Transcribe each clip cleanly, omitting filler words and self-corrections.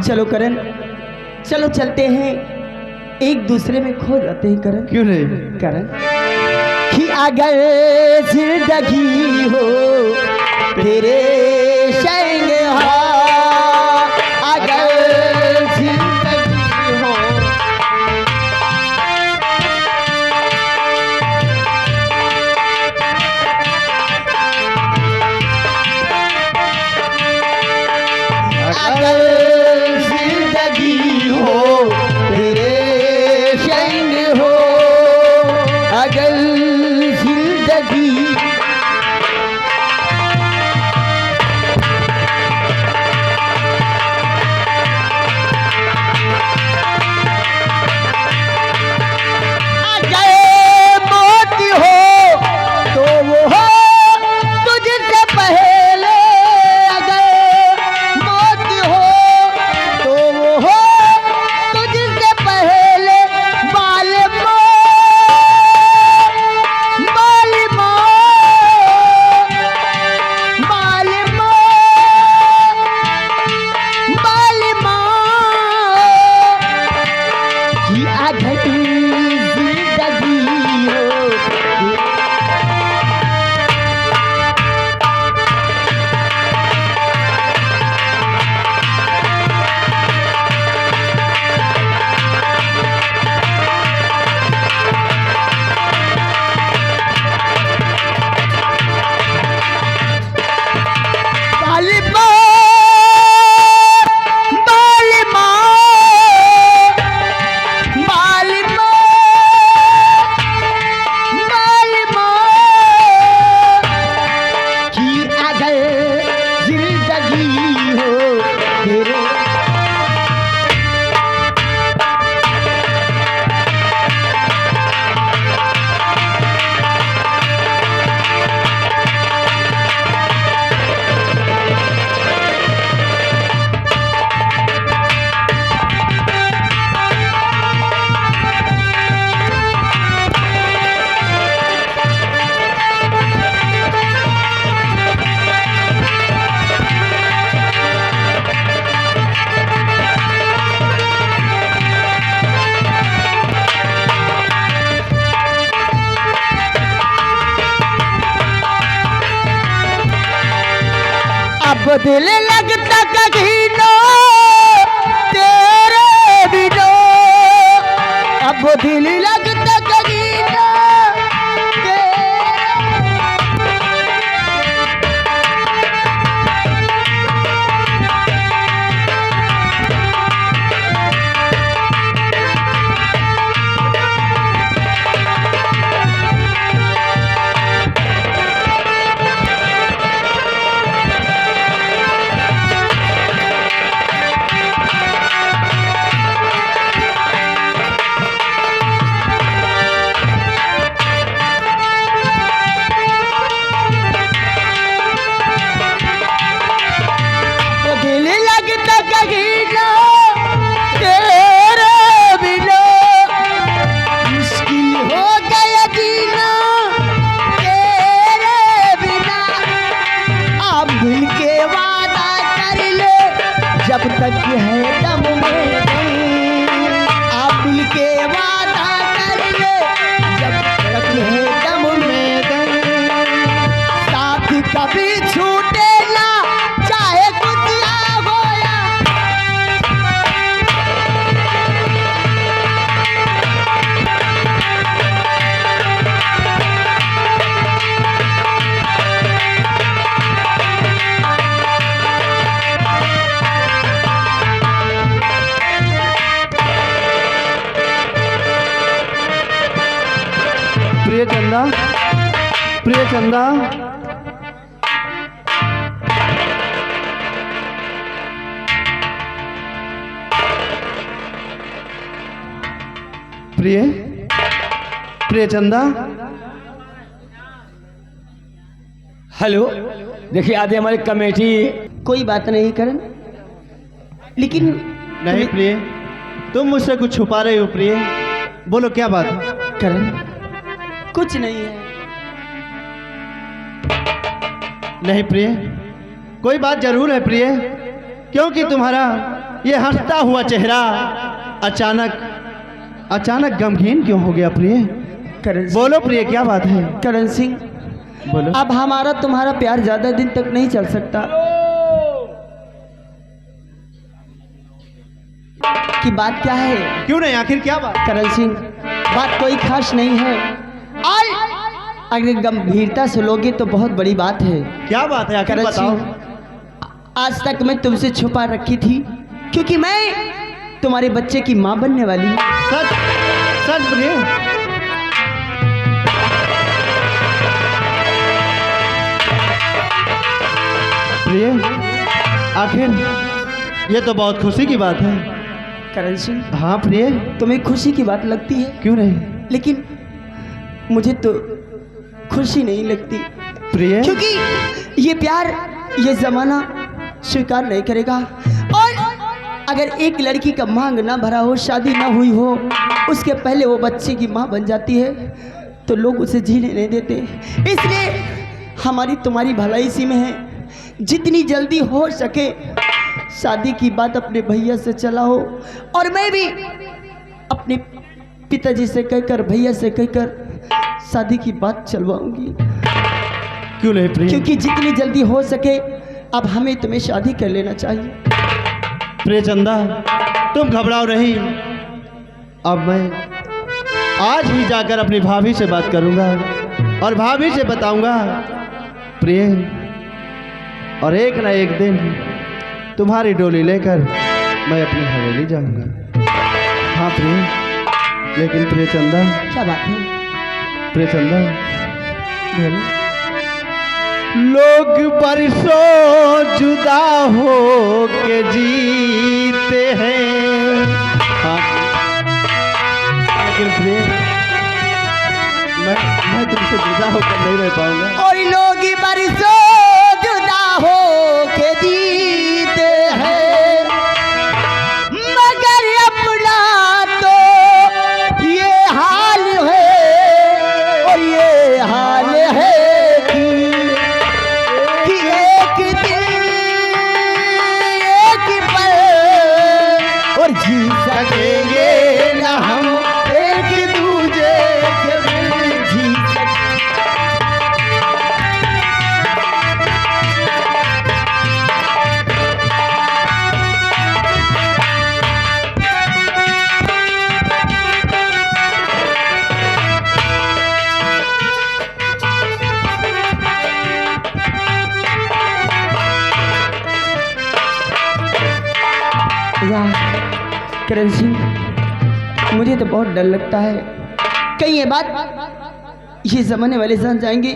चलो करण, चलो चलते हैं, एक दूसरे में खो जाते हैं करण। क्यों नहीं करण कि अगर जिंदगी हो तेरे संग हो, अगर जिंदगी हो अगर जिंदगी हो तेरे संग हो, अगर जिंदगी अब दिल लगता कहीं नो तेरे बिनो, अब दिल लगता कहीं नो जब तक है दम में आप दिल के वादा कर ले, जब तक है दम में साथ कभी छूटे ना चाहे कुछ हो या प्रिय चंदा, प्रिय चंदा, प्रिय प्रिय चंदा। हेलो, देखिए आधे हमारी कमेटी। कोई बात नहीं करण, लेकिन नहीं प्रिय, तुम मुझसे कुछ छुपा रहे हो प्रिय, बोलो क्या बात। करण कुछ नहीं है। नहीं प्रिय, कोई बात जरूर है प्रिय, क्योंकि तुम्हारा ये हंसता हुआ चेहरा अचानक गमगीन क्यों हो गया प्रिय? करण सिंह, बोलो प्रिय, क्या बात है? करण सिंह, बोलो। अब हमारा तुम्हारा प्यार ज्यादा दिन तक नहीं चल सकता। कि बात क्या है? क्यों नहीं, आखिर क्या बात? करण सिंह, बात कोई खास नहीं है, और अगर गंभीरता से लोगे तो बहुत बड़ी बात है। क्या बात है आखिर, करण बताओ। सिंह, आज तक मैं तुमसे छुपा रखी थी, क्योंकि मैं तुम्हारे बच्चे की मां बनने वाली हूं। सच सच प्रिय? प्रिय, आखिर ये तो बहुत खुशी की बात है। करण सिंह, हाँ प्रिय। तुम्हें खुशी की बात लगती है, क्यों नहीं? लेकिन मुझे तो खुशी नहीं लगती, प्रिय, क्योंकि ये प्यार, ये जमाना स्वीकार नहीं करेगा। और अगर एक लड़की का मांग ना भरा हो, शादी ना हुई हो, उसके पहले वो बच्चे की मां बन जाती है, तो लोग उसे जीने नहीं देते। इसलिए हमारी तुम्हारी भलाई इसी में है, जितनी जल्दी हो सके शादी की बात अपने भैया से चलाओ, और मैं भी अपने पिताजी से कहकर, भैया से कहकर शादी की बात चलवाऊंगी। क्यों नहीं प्रिय? क्योंकि जितनी जल्दी हो सके अब हमें तुम्हें शादी कर लेना चाहिए। प्रिय चंदा, तुम घबराओ नहीं। अब मैं आज ही जाकर अपनी भाभी से बात करूंगा और भाभी से बताऊंगा प्रिय, और एक ना एक दिन तुम्हारी डोली लेकर मैं अपनी हवेली जाऊंगा। हाँ प्रिय, लेकिन प्रिय चंदा। क्या बात है? प्रिय चंदा, लोग बरसों जुदा हो के जीते हैं। हाँ, लेकिन प्रिय, मैं तुमसे जुदा होकर नहीं रह पाऊंगा। और लोग बरसों जुदा हो के जीते हैं, मगर अपना तो ये हाल है, और ये हाल है कि एक दिन एक पल और जी सकेंगे ना हम एक दूजे के बिन जी सकेंगे। वाह करण सिंह, मुझे तो बहुत डर लगता है, कहीं ये बात ये ज़माने वाले जान जाएंगे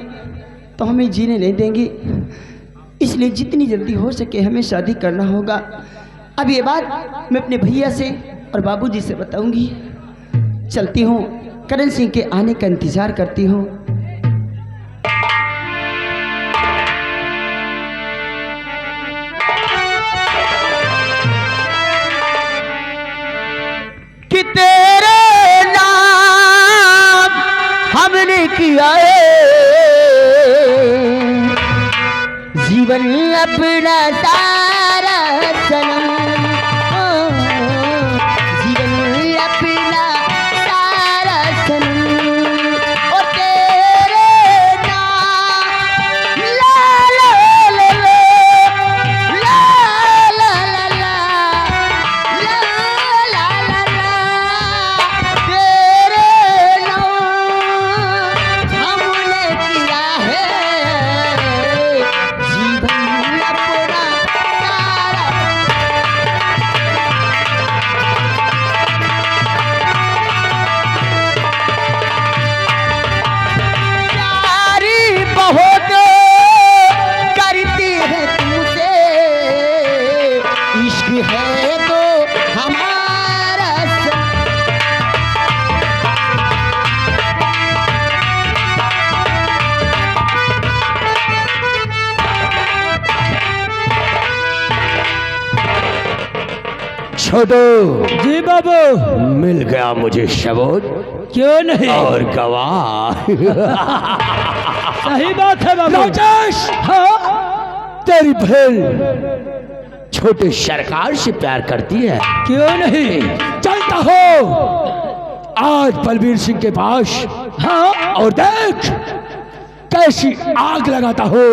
तो हमें जीने नहीं देंगे। इसलिए जितनी जल्दी हो सके हमें शादी करना होगा। अब ये बात मैं अपने भैया से और बाबूजी से बताऊंगी। चलती हूँ, करण सिंह के आने का इंतज़ार करती हूँ। कि तेरे नाम हमने किया है जीवन अपना सारा सनम, जीवन अपना सारा सनम, और तेरे नाम ला ला ला ला ला ला ला ला ला ला ला, तेरे नाम हमने किया है जीवन अपना सारा। प्यारी बहुत करती है तुमसे, इश्क है तो हमारा छोटू जी बाबू, मिल गया मुझे सबूत क्यों नहीं? और गवाह। सही बात है बाबू। राजेश, हाँ, तेरी बहन छोटे सरकार से प्यार करती है। क्यों नहीं? चलता हो आज बलबीर सिंह के पास, हाँ, और देख कैसी आग लगाता हो,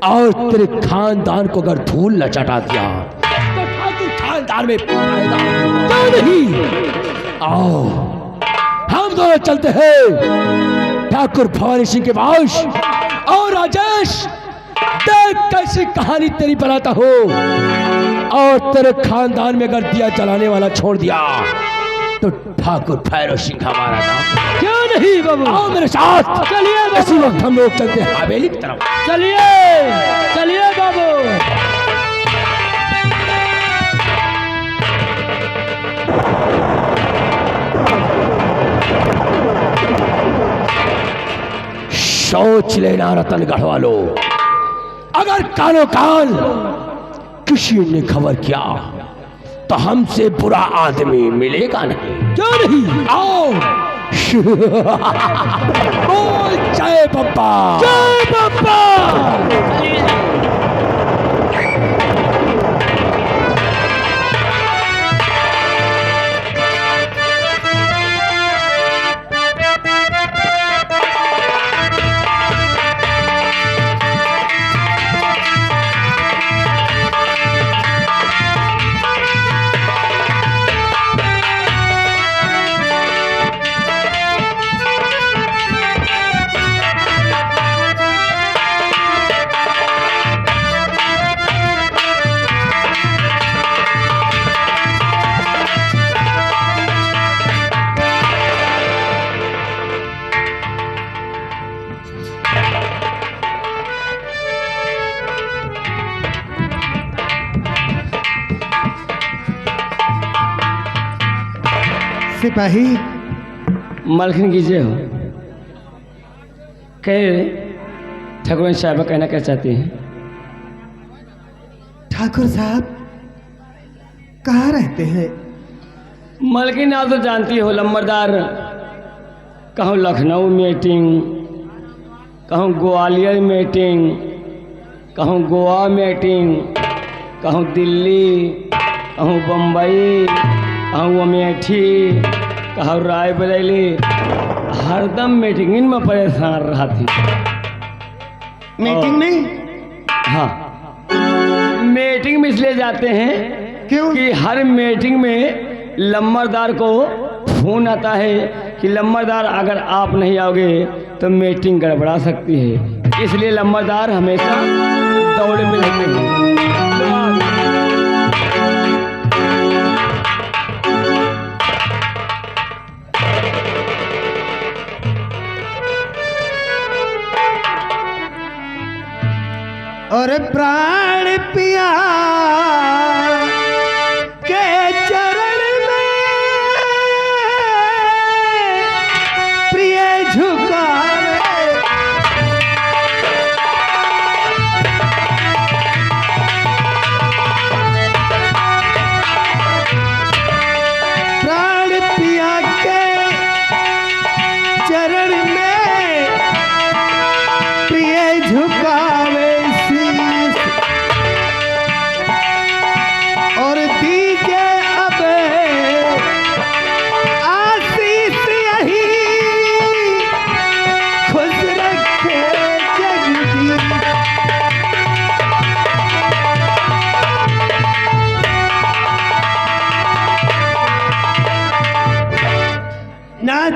और तेरे खानदान को अगर धूल न चटा दिया तो ठाकुर खानदान में फायदा क्यों नहीं? आओ हम दोनों चलते हैं ठाकुर भवानी सिंह के पास। और राजेश देख कैसी कहानी तेरी बनाता हो, और तेरे खानदान में अगर दिया जलाने वाला छोड़ दिया तो ठाकुर भैरव सिंह हमारा नाम। क्यों नहीं बाबू? आओ मेरे साथ, चलिए इसी बाबू, वक्त हम लोग चलते हैं हवेली की तरफ। चलिए चलिए बाबू। सोच लेना रतनगढ़ वालों, अगर कानो कान किसी ने खबर किया तो हमसे बुरा आदमी मिलेगा नहीं। क्यों नहीं? आओ बोल जय बप्पा, जय बाबा। सिपाही मलखन कीजिए हो कह ठाकुर साहब कहना क्या चाहती हैं? ठाकुर साहब कहाँ रहते हैं? मलकिन आप तो जानती हो लंबरदार, कहूँ लखनऊ मीटिंग, कहूँ ग्वालियर मीटिंग, कहूँ गोवा मीटिंग, कहूँ दिल्ली, कहूँ बम्बई, कहूँ अमेठी, कहूँ रायबरेली, हरदम मीटिंग में परेशान रहा थी। मीटिंग में? हाँ, मीटिंग में इसलिए जाते हैं क्यों? कि हर मीटिंग में लंबरदार को फोन आता है कि लंबरदार अगर आप नहीं आओगे तो मीटिंग गड़बड़ा सकती है, इसलिए लंबरदार हमेशा दौड़े में रहते हैं। और प्राण पिया के चरण में प्रिय झुकावे, प्राण पिया के चरण में प्रिय झुकावे और दीजिए अब आशीष यही खुश रखे जगदीश। नाथ,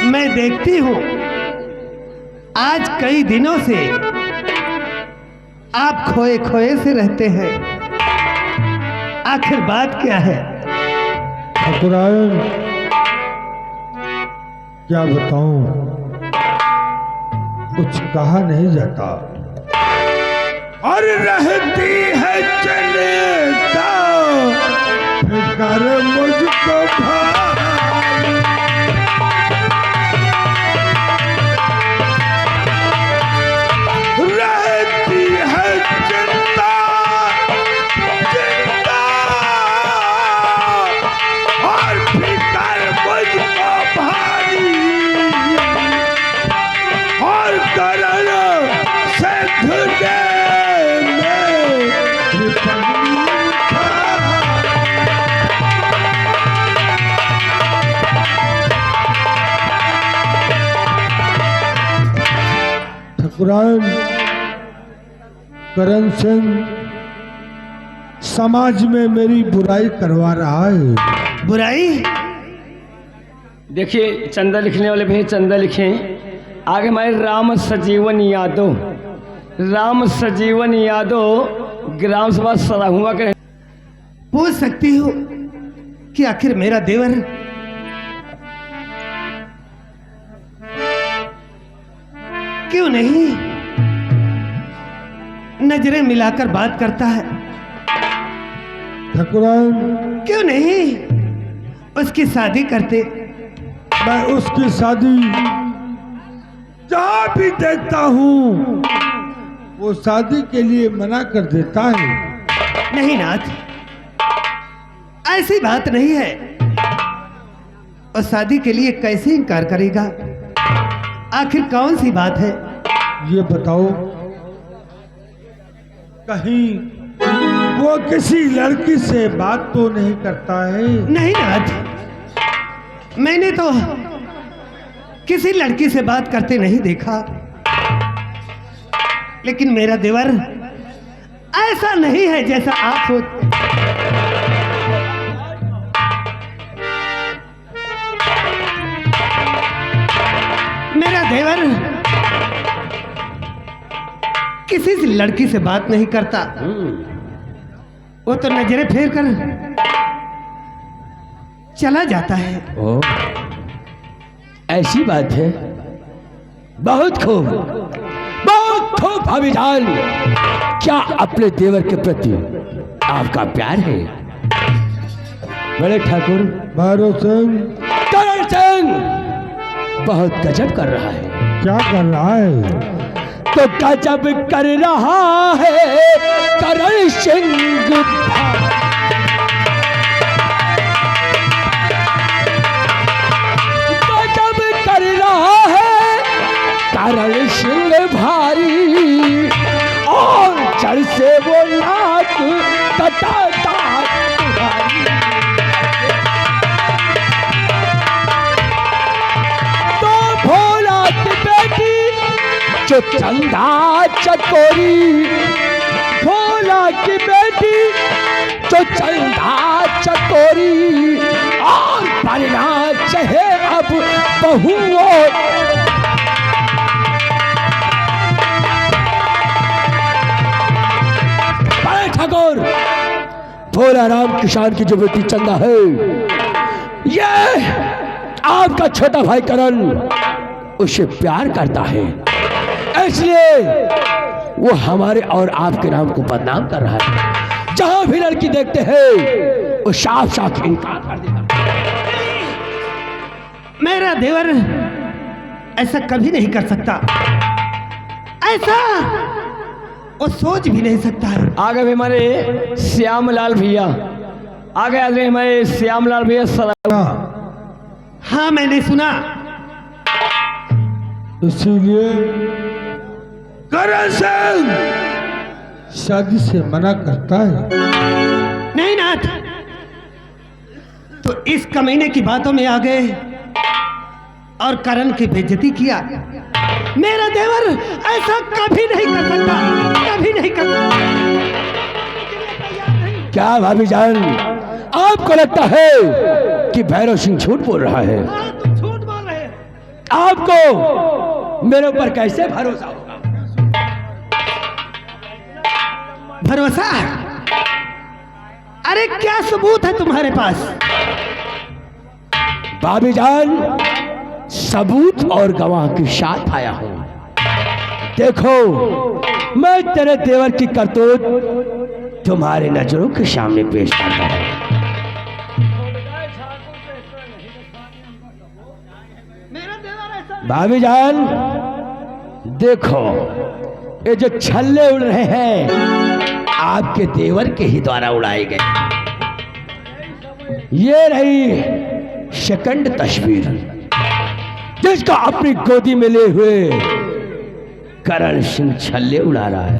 मैं देखती हूँ आज कई दिनों से आप खोए खोए से रहते हैं, आखिर बात क्या है? ठाकुरायन क्या बताऊं, कुछ कहा नहीं जाता। और रहती है चिंता फिक्र मुझको भारी, रहती है चिंता चिंता और फिक्र मुझको भारी, और करण से धुने में ठाकुरान, करण सिंह समाज में मेरी बुराई करवा रहा है। बुराई? देखिए चंदा लिखने वाले भैया चंदा लिखें। आगे हमारे राम सजीवन यादव, राम सजीवन यादव ग्राम सभा सराहुआ के। पूछ सकती हो कि आखिर मेरा देवर क्यों नहीं नजरें मिलाकर बात करता है? ठाकुरान, क्यों नहीं उसकी शादी करते? मैं उसकी शादी जहां भी देखता हूँ वो शादी के लिए मना कर देता है। नहीं नाथ, ऐसी बात नहीं है। और शादी के लिए कैसे इनकार करेगा? आखिर कौन सी बात है? ये बताओ, कहीं वो किसी लड़की से बात तो नहीं करता है? नहीं नाथ, मैंने तो किसी लड़की से बात करते नहीं देखा। लेकिन मेरा देवर ऐसा नहीं है जैसा आप सोचते। मेरा देवर किसी से लड़की से बात नहीं करता। वो तो नजरें फेर कर चला जाता है। ओ, ऐसी बात है। बहुत खूब, बहुत खूब भाभी जान। क्या अपने देवर के प्रति आपका प्यार है? बड़े ठाकुर भैरव सिंह करण सिंह बहुत गजब कर रहा है। क्या कर रहा है? तो गजब कर रहा है करण सिंह। गजब कर रहा है करण सिंह भारी, और जड़ से वो नाक कटाता तुम्हारी। तो भोला की बेटी जो चंदा चकोरी, भोला की बेटी जो चंदा चकोरी, और बनना चाहे अब बहुओं। बड़े ठाकुर, भोला राम किसान की जो बेटी चंदा है, ये आपका छोटा भाई करण उससे प्यार करता है, इसलिए वो हमारे और आपके नाम को बदनाम कर रहा है। जहां भी लड़की देखते हैं वो साफ साफ इनकार कर देता। मेरा देवर ऐसा कभी नहीं कर सकता। ऐसा वो सोच भी नहीं सकता है। आगे भी हमारे श्यामलाल भैया, आगे आ गए हमारे श्यामलाल भैया सराहुआ। हाँ मैंने सुना। इसीलिए करण सिंह शादी से मना करता है। नहीं नाथ, तो इस कमीने की बातों में आ गए और करण की बेइज्जती किया। मेरा देवर ऐसा कभी नहीं कर सकता, कभी नहीं कर सकता। क्या भाभी जान, आपको लगता है कि भैरव सिंह झूठ बोल रहा है? हाँ, तुम झूठ बोल रहे हैं। आपको मेरे ऊपर कैसे भरोसा होगा? भरोसा? अरे क्या सबूत है तुम्हारे पास? भाभी जान, सबूत और गवाह के साथ आया हूं। देखो, मैं तेरे देवर की करतूत तुम्हारे नजरों के सामने पेश करता हूं। भाभी जान, देखो, ये जो छल्ले उड़ रहे हैं आपके देवर के ही द्वारा उड़ाए गए। ये रही सेकंड तस्वीर, जिसका अपनी गोदी में ले हुए करण सिंह छल्ले उड़ा रहा है।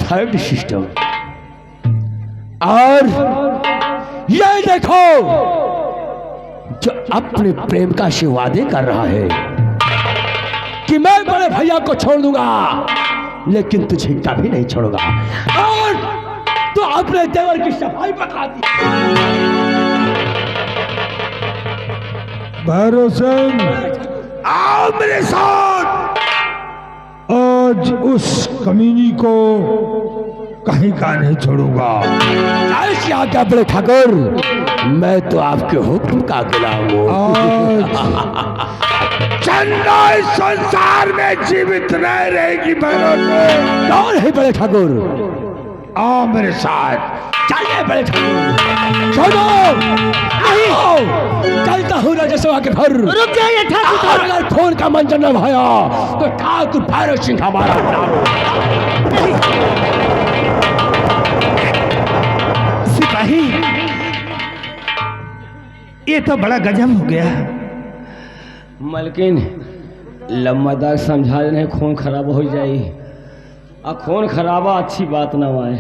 थर्ड सिस्टम, और ये देखो जो अपने प्रेमिका से वादे कर रहा है कि कि मैं बड़े भैया को छोड़ दूंगा, लेकिन तुझे कभी नहीं छोड़ूंगा। और तू अपने देवर की सफाई पकड़ा दी। भैरव सिंह, आओ मेरे साथ। आज उस कमीनी को कहीं का नहीं छोड़ूंगा। ऐसी आज्ञा बड़े ठाकुर, मैं तो आपके हुक्म का गुलाम हूँ। चंदा इस संसार में जीवित नहीं रहेगी भैरव सिंह। कौन है बड़े ठाकुर? आओ मेरे साथ। चलिए बड़े ठाकुर। छोड़ो नहीं, चलता हूँ राजस्वा के घर। रुक जाइए ठाकुर। अगर फोन का मंजर न भाया तो ठाकुर भैरव सिंह हमारा नाम। सिपाही, ये तो बड़ा गजब हो गया। मलकिन लम्बादार समझा रहे खून खराब हो जाए, और खून खराबा अच्छी बात ना आए।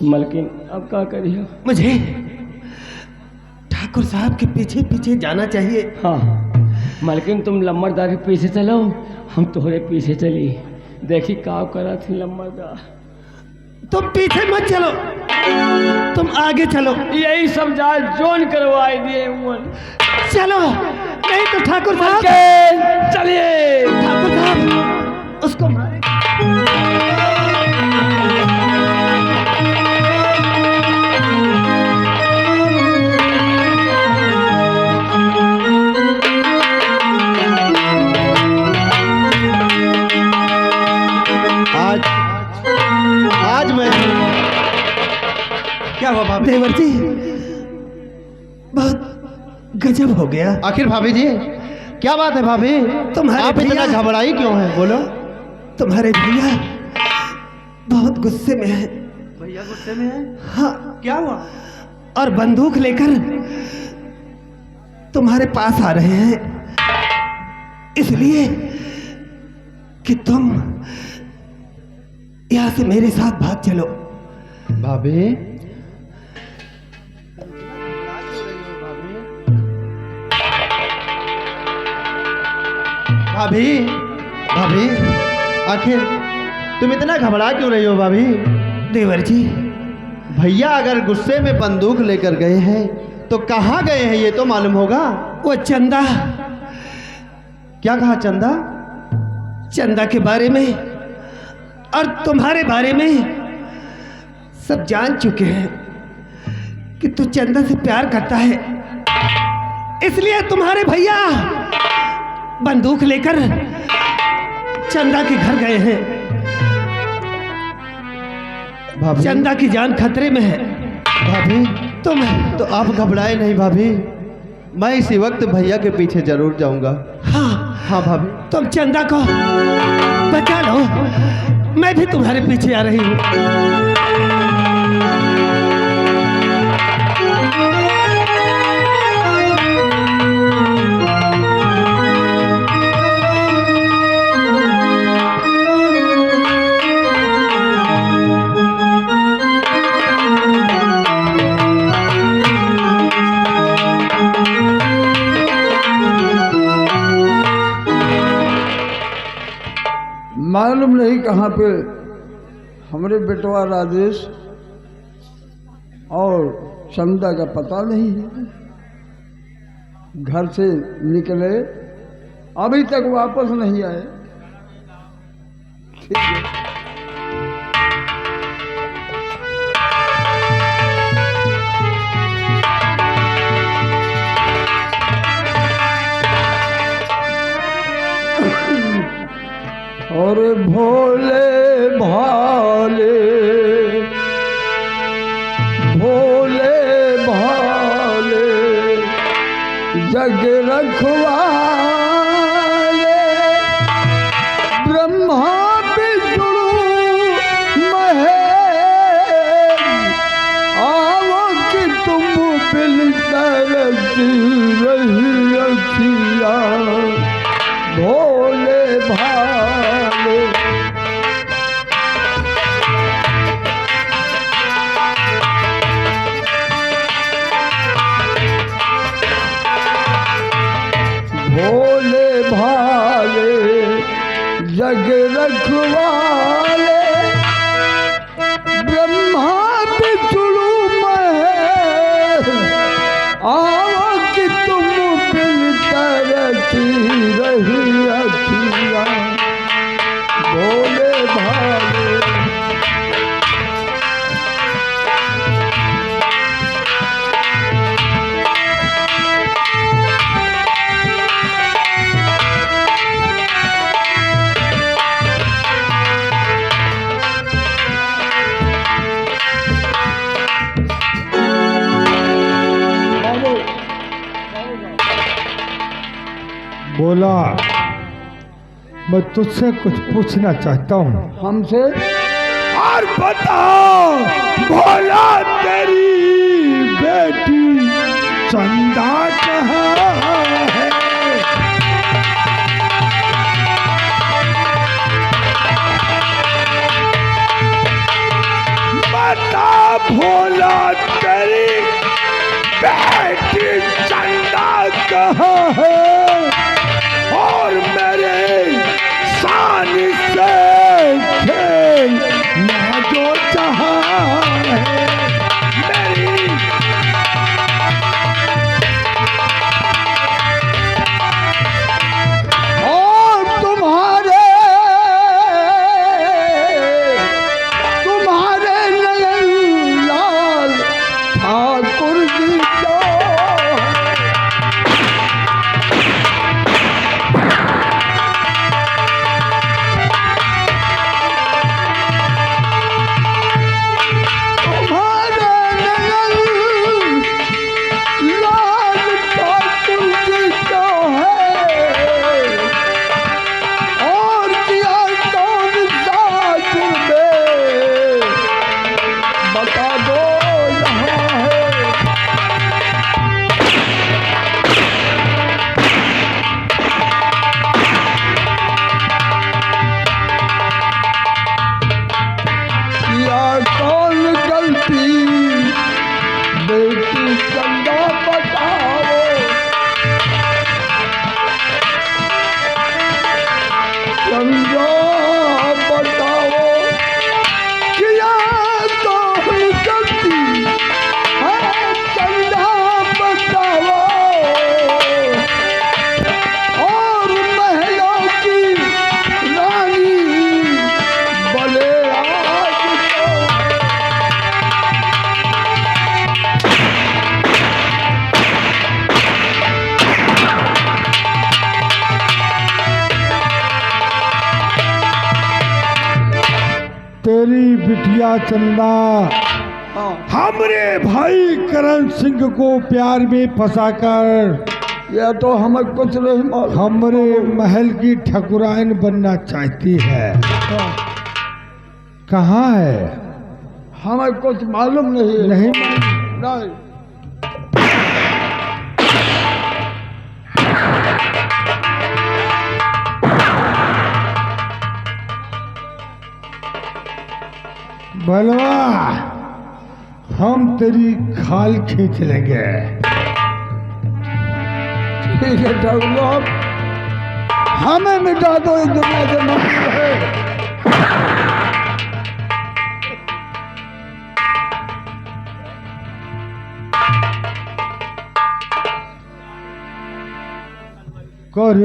मलकिन अब क्या करिए? मुझे ठाकुर साहब के पीछे पीछे जाना चाहिए। हाँ मलकिन, तुम लम्बरदार के पीछे चलो, हम तुम्हारे पीछे चली। देखी का करा थी लम्बरदार। तुम पीछे मत चलो, तुम आगे चलो। यही समझा जोन करवाए दिए उमन। चलो, नहीं तो ठाकुर साहब। चलिए ठाकुर साहब उसको मारे। आज मैं क्या हुआ भाभी? देवर जी, बहुत गजब हो गया। आखिर भाभी जी क्या बात है? भाभी तुम्हारे आप इतना घबराई क्यों है? बोलो। तुम्हारे भैया बहुत गुस्से में है। भैया गुस्से में है? हाँ। क्या हुआ? और बंदूक लेकर तुम्हारे पास आ रहे हैं, इसलिए कि तुम यहां से मेरे साथ भाग चलो। भाभी, भाभी, भाभी, आखिर तुम इतना घबरा क्यों रही हो भाभी? देवर जी, भैया अगर गुस्से में बंदूक लेकर गए हैं तो कहाँ गए हैं ये तो मालूम होगा। वो चंदा। क्या कहा? चंदा? चंदा के बारे में और तुम्हारे बारे में सब जान चुके हैं कि तू चंदा से प्यार करता है, इसलिए तुम्हारे भैया बंदूक लेकर चंदा के घर गए हैं। भाभी, चंदा की जान खतरे में है। भाभी तुम तो आप घबराए नहीं भाभी, मैं इसी वक्त भैया के पीछे जरूर जाऊंगा। हाँ हाँ भाभी, तुम चंदा को बचा लो, मैं भी तुम्हारे पीछे आ रही हूँ। मालूम नहीं कहाँ पे हमारे बेटवा राजेश और चंदा का पता नहीं है। घर से निकले अभी तक वापस नहीं आए। ठीक है। और भोले भाले भोले भाले जग रखवाले ब्रह्मा विष्णु महेश आओ कि तुम बिल तरसी रही अखिया भोले भाले। भोले भाले बोला, मैं तुझसे कुछ पूछना चाहता हूँ। हमसे और बताओ, भोला तेरी बेटी चंदा कहाँ है? बता भोला तेरी बेटी चंदा कहाँ है? और मेरे शान से खेल ना जो चाहा है मेरी। और तुम्हारे नयन लाल ठाकुर जी को तेरी बिटिया चंदा हमरे भाई करण सिंह को प्यार में फंसाकर यह तो हमें कुछ नहीं मालूम। हमरे महल की ठकुराइन बनना चाहती है। कहाँ है? हमें कुछ मालूम नहीं है। नहीं नहीं। बलवा, हम तेरी खाल खींच लेंगे। ठीक है ठाकुर साहब, हमें मिटा दो इस दुनिया से मत है। कर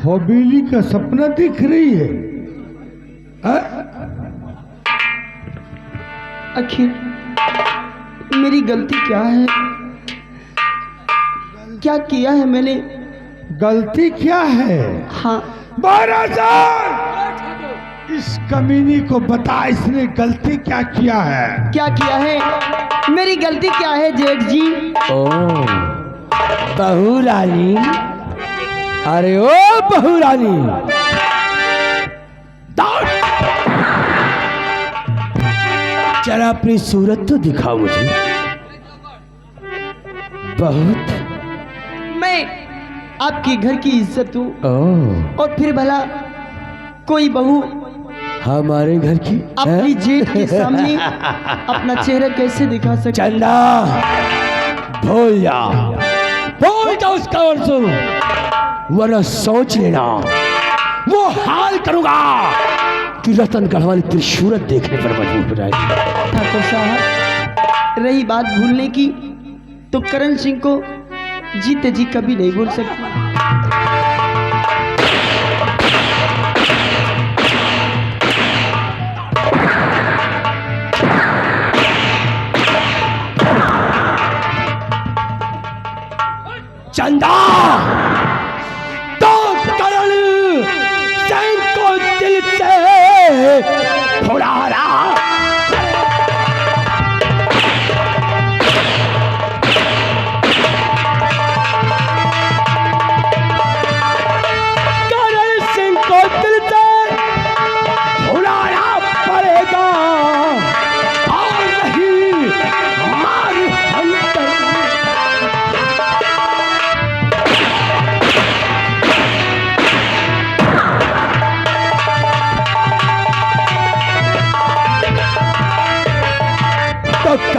हवेली का सपना दिख रही है। आखिर मेरी गलती क्या है? क्या किया है मैंने? गलती क्या है? हाँ, महाराजा, इस कमीनी को बता, इसने गलती क्या किया है? क्या किया है? मेरी गलती क्या है जेठ जी? ओ बहू रानी, अरे ओ बहू रानी, जरा अपनी सूरत तो दिखाओ मुझे। बहुत मैं आपके घर की इज्जत हूँ, ओ और फिर भला कोई बहू हमारे घर की अपनी जेठ के सामने अपना चेहरा कैसे दिखा सकती? चंदा, भूल जा उसका वर्षों, वरना सोच लेना वो हाल करूंगा कि रतन गढ़वाली तेरी सूरत देखने पर मजबूर हो जाएगी। ठाकुर साहब, रही बात भूलने की, तो करण सिंह को जीते जी कभी नहीं भूल सकती। चंदा, तो करण सिंह को दिल से भुला रहा।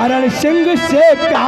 करण सिंह से प्यार